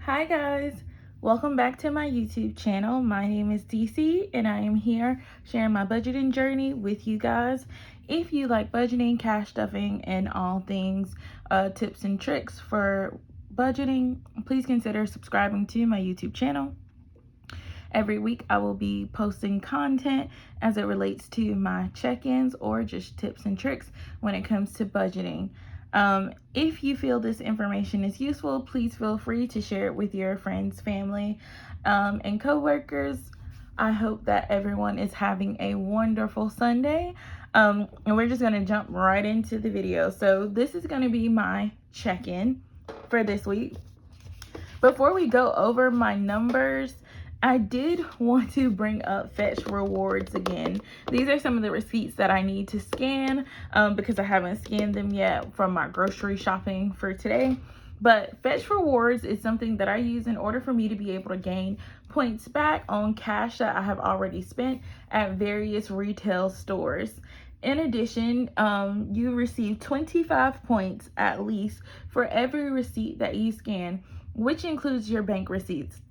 Hi guys, welcome back to my YouTube channel. My name is DC and I am here sharing my budgeting journey with you guys. If you like budgeting, cash stuffing, and all things tips and tricks for budgeting, please consider subscribing to my YouTube channel. Every week I will be posting content as it relates to my check-ins or just tips and tricks when it comes to budgeting. If you feel this information is useful, please feel free to share it with your friends, family, and coworkers. I hope that everyone is having a wonderful Sunday. And we're just going to jump right into the video. So this is going to be my check-in for this week. Before we go over my numbers, I did want to bring up Fetch Rewards again. These are some of the receipts that I need to scan because I haven't scanned them yet from my grocery shopping for today. But Fetch Rewards is something that I use in order for me to be able to gain points back on cash that I have already spent at various retail stores. In addition, you receive 25 points at least for every receipt that you scan, which includes your bank receipts.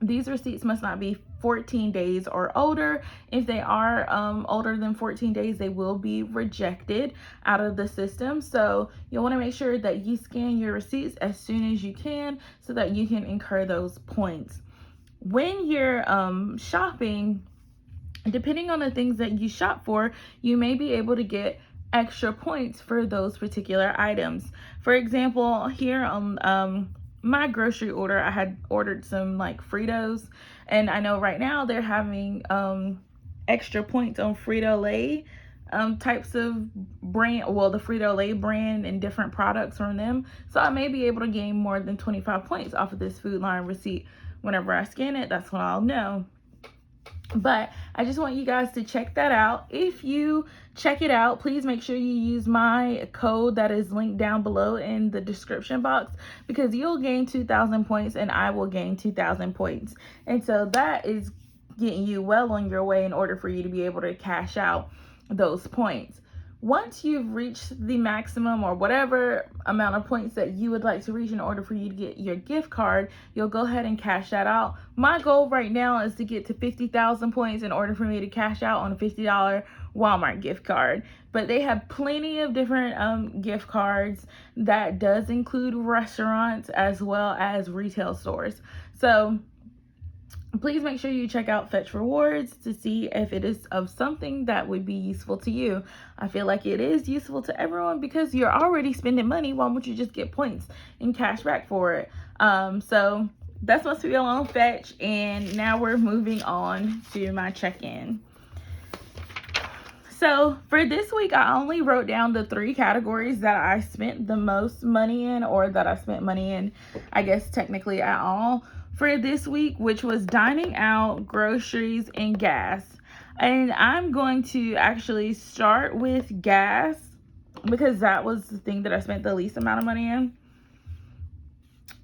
These receipts must not be 14 days or older. If they are older than 14 days, they will be rejected out of the system. So you'll want to make sure that you scan your receipts as soon as you can so that you can incur those points. When you're shopping, depending on the things that you shop for, you may be able to get extra points for those particular items. For example, here on my grocery order, I had ordered some like Fritos, and I know right now they're having extra points on Frito-Lay types of brand, well, the Frito-Lay brand and different products from them. So I may be able to gain more than 25 points off of this Food Line receipt. Whenever I scan it, that's when I'll know. But I just want you guys to check that out. If you check it out, please make sure you use my code that is linked down below in the description box, because you'll gain 2,000 points and I will gain 2,000 points. And so that is getting you well on your way in order for you to be able to cash out those points. Once you've reached the maximum or whatever amount of points that you would like to reach in order for you to get your gift card, you'll go ahead and cash that out. My goal right now is to get to 50,000 points in order for me to cash out on a $50 Walmart gift card. But they have plenty of different gift cards that does include restaurants as well as retail stores. So please make sure you check out Fetch Rewards to see if it is of something that would be useful to you. I feel like it is useful to everyone because you're already spending money. Why won't you just get points and cash back for it? So that's what's going on Fetch. And now we're moving on to my check-in. So for this week, I only wrote down the 3 categories that I spent the most money in, or that I spent money in, I guess technically at all, for this week, which was dining out, groceries, and gas. And I'm going to actually start with gas because that was the thing that I spent the least amount of money in.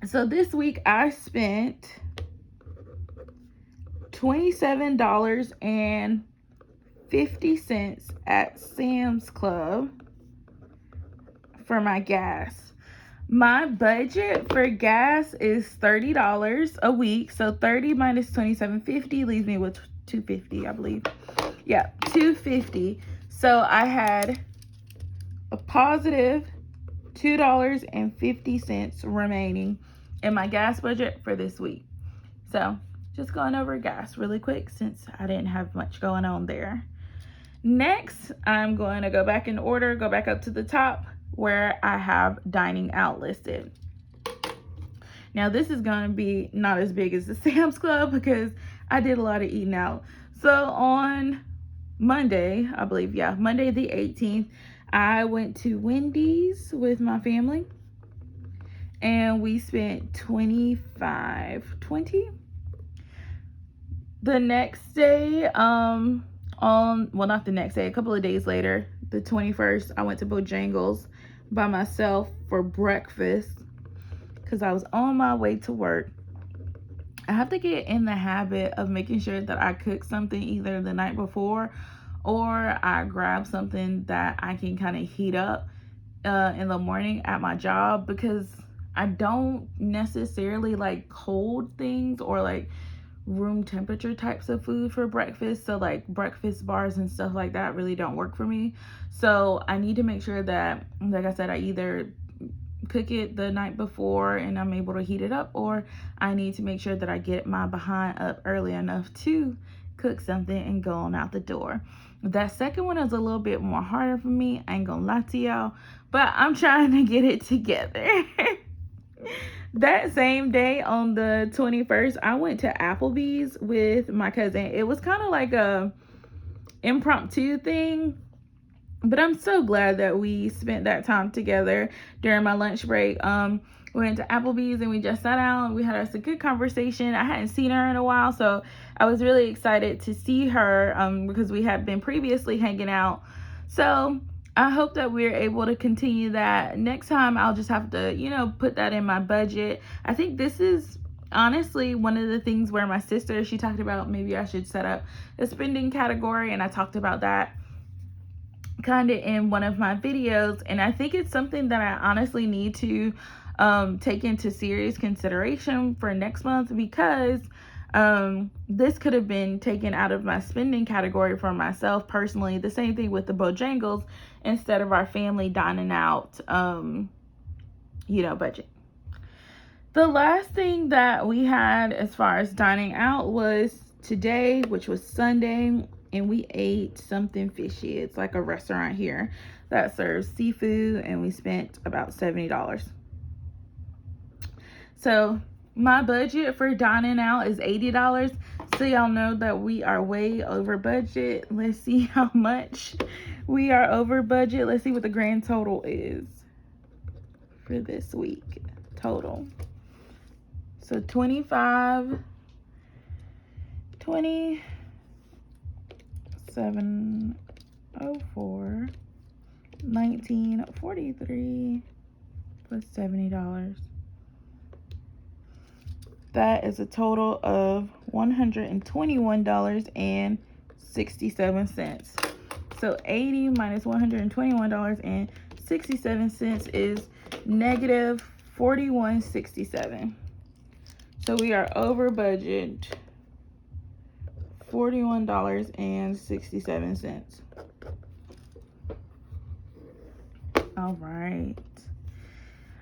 So this week I spent $27.50 at Sam's Club for my gas. My budget for gas is $30 a week. So 30 minus $27.50 leaves me with $2.50, I believe. Yeah, $2.50. So I had a positive $2.50 remaining in my gas budget for this week. So just going over gas really quick since I didn't have much going on there. Next, I'm going to go back in order, go back up to the top where I have dining out listed. Now this is going to be not as big as the Sam's Club because I did a lot of eating out. So on Monday, I believe, yeah, Monday the 18th, I went to Wendy's with my family and we spent $25.20. The next day, well, not the next day, a couple of days later, the 21st, I went to Bojangles by myself for breakfast because I was on my way to work. I have to get in the habit of making sure that I cook something either the night before or I grab something that I can kind of heat up in the morning at my job, because I don't necessarily like cold things or like room temperature types of food for breakfast. So like breakfast bars and stuff like that really don't work for me. So I need to make sure that, like I said, I either cook it the night before and I'm able to heat it up, or I need to make sure that I get my behind up early enough to cook something and go on out the door. That second one is a little bit more harder for me, I ain't gonna lie to y'all, but I'm trying to get it together. That same day on the 21st, I went to Applebee's with my cousin. It was kind of like a impromptu thing, but I'm so glad that we spent that time together during my lunch break. We went to Applebee's and we just sat down. We had us a good conversation. I hadn't seen her in a while, so I was really excited to see her because we had been previously hanging out. So I hope that we're able to continue that. Next time, I'll just have to, put that in my budget. I think this is honestly one of the things where my sister, she talked about maybe I should set up a spending category, and I talked about that kind of in one of my videos, and I think it's something that I honestly need to take into serious consideration for next month, because this could have been taken out of my spending category for myself personally. The same thing with the Bojangles, instead of our family dining out budget. The last thing that we had as far as dining out was today, which was Sunday, and we ate something fishy. It's like a restaurant here that serves seafood, and we spent about $70. So my budget for dining out is $80. So y'all know that we are way over budget. Let's see how much we are over budget. Let's see what the grand total is for this week total. So 704, 1943 plus $70. That is a total of $121.67. So 80 minus $121.67 is negative $41.67. So we are over budget $41.67. All right.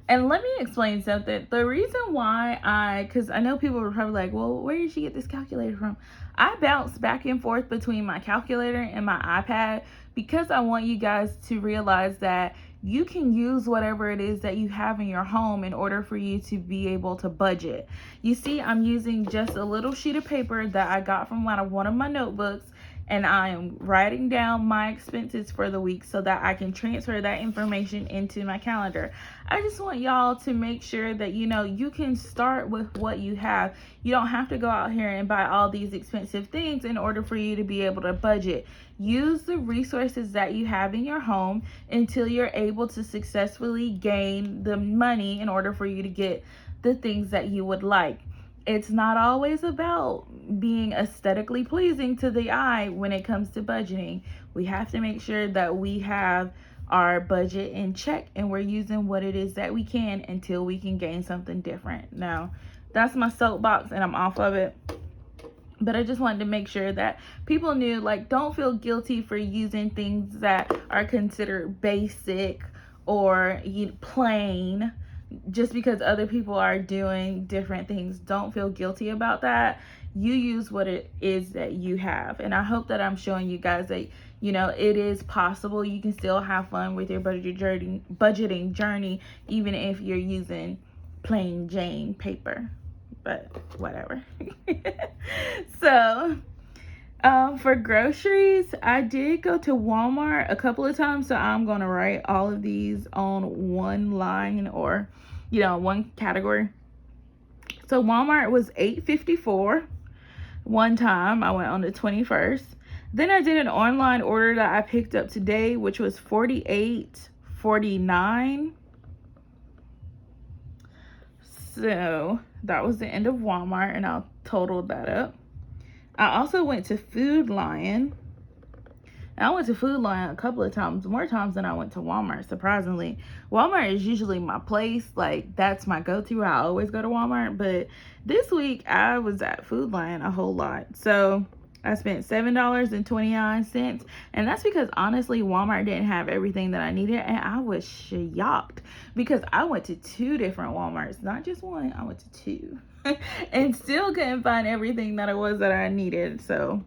And let me explain something. The reason why because I know people were probably like, well, where did she get this calculator from? I bounce back and forth between my calculator and my iPad because I want you guys to realize that you can use whatever it is that you have in your home in order for you to be able to budget. You see, I'm using just a little sheet of paper that I got from one of my notebooks, and I am writing down my expenses for the week so that I can transfer that information into my calendar. I just want y'all to make sure that you can start with what you have. You don't have to go out here and buy all these expensive things in order for you to be able to budget. Use the resources that you have in your home until you're able to successfully gain the money in order for you to get the things that you would like. It's not always about being aesthetically pleasing to the eye when it comes to budgeting. We have to make sure that we have our budget in check and we're using what it is that we can until we can gain something different. Now, that's my soapbox and I'm off of it. But I just wanted to make sure that people knew, don't feel guilty for using things that are considered basic or plain just because other people are doing different things. Don't feel guilty about that. You use what it is that you have. And I hope that I'm showing you guys that, it is possible. You can still have fun with your budgeting journey, even if you're using plain Jane paper. But whatever. So, for groceries, I did go to Walmart a couple of times, so I'm going to write all of these on one line or, one category. So Walmart was $8.54 one time. I went on the 21st. Then I did an online order that I picked up today, which was $48.49. So that was the end of Walmart, and I'll total that up. I also went to Food Lion. And I went to Food Lion a couple of times, more times than I went to Walmart, surprisingly. Walmart is usually my place. Like, that's my go-to. I always go to Walmart. But this week, I was at Food Lion a whole lot. So I spent $7.29. And that's because, honestly, Walmart didn't have everything that I needed. And I was shocked because I went to 2 different Walmarts. Not just one, I went to 2. And still couldn't find everything that it was that I needed. So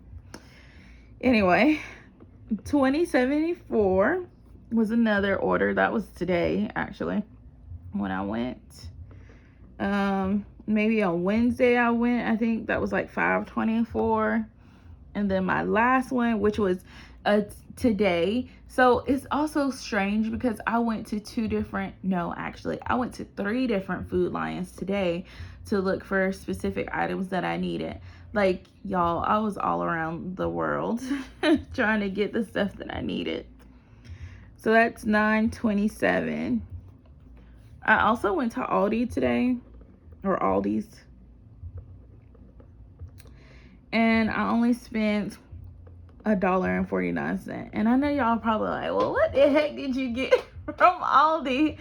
anyway, $20.74 was another order. That was today, actually, when I went. Maybe on Wednesday I went. I think that was like $5.24. And then my last one, which was today. So it's also strange because I went to 3 different Food Lions today to look for specific items that I needed. Like, y'all, I was all around the world trying to get the stuff that I needed. So that's $9.27. I also went to Aldi today, or Aldi's, and I only spent $1.49. And I know y'all probably like, well, what the heck did you get from Aldi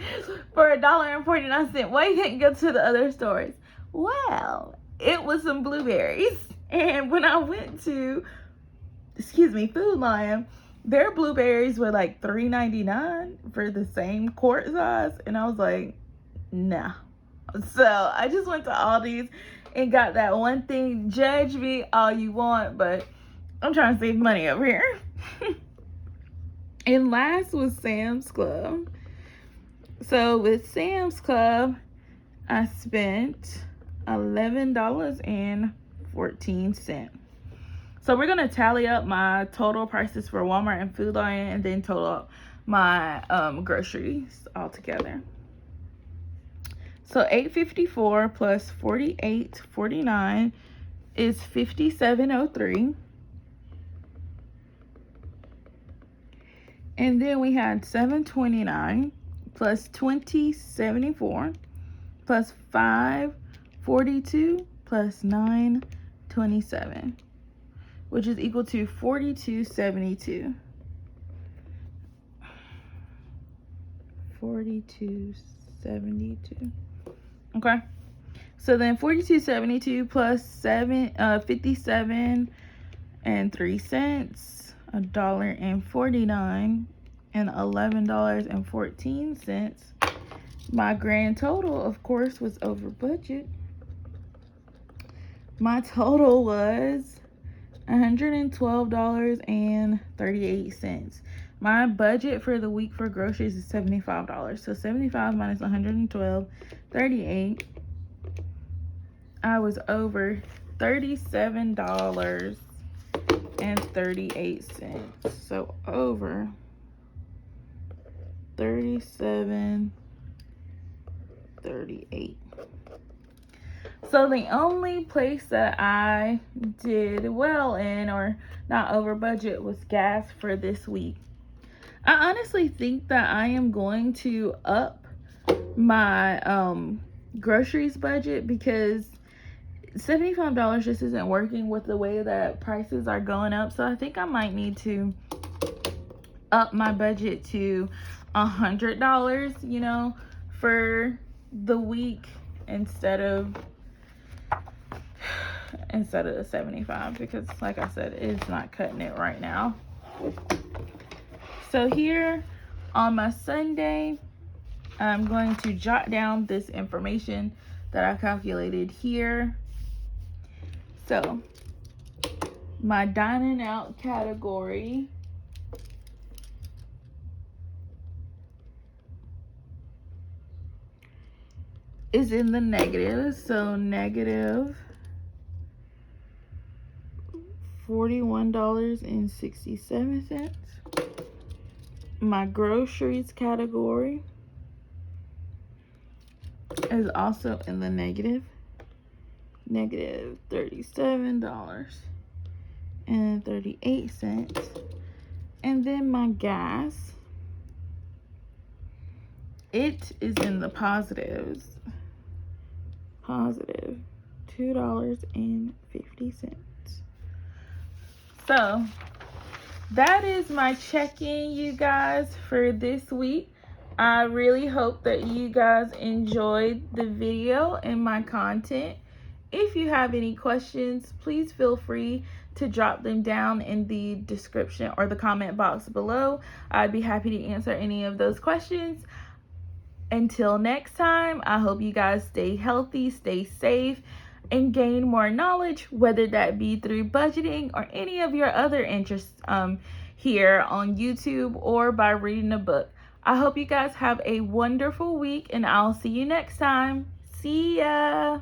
for $1.49? Why you couldn't go to the other stores? Well, it was some blueberries. And when I went to, Food Lion, their blueberries were like $3.99 for the same quart size. And I was like, nah. So I just went to Aldi's and got that one thing. Judge me all you want, but I'm trying to save money over here. And last was Sam's Club. So with Sam's Club, I spent $11.14. So we're going to tally up my total prices for Walmart and Food Lion, and then total up my groceries all together. So $8.54 plus $48.49 is $57.03. And then we had $7.29 plus $20.74 plus $5.42 plus $9.27, which is equal to $42.72. $42.72. Okay. So then $42.72 plus 57 and 3 cents, $1.49 and $11.14. My grand total, of course, was over budget. My total was $112.38. My budget for the week for groceries is $75. So 75 minus $112.38. I was over $37.38. So over $37.38. So the only place that I did well in, or not over budget, was gas for this week. I honestly think that I am going to up my groceries budget because $75 just isn't working with the way that prices are going up. So I think I might need to up my budget to $100, for the week instead of the 75, because like I said, it's not cutting it right now. So here on my Sunday, I'm going to jot down this information that I calculated here. So my dining out category is in the negative. So negative $41.67. My groceries category is also in the negative. Negative $37.38. And then my gas, it is in the positives. Positive $2.50. So that is my check-in, you guys, for this week. I really hope that you guys enjoyed the video and my content. If you have any questions, please feel free to drop them down in the description or the comment box below. I'd be happy to answer any of those questions. Until next time, I hope you guys stay healthy, stay safe, and gain more knowledge, whether that be through budgeting or any of your other interests here on YouTube or by reading a book. I hope you guys have a wonderful week, and I'll see you next time. See ya!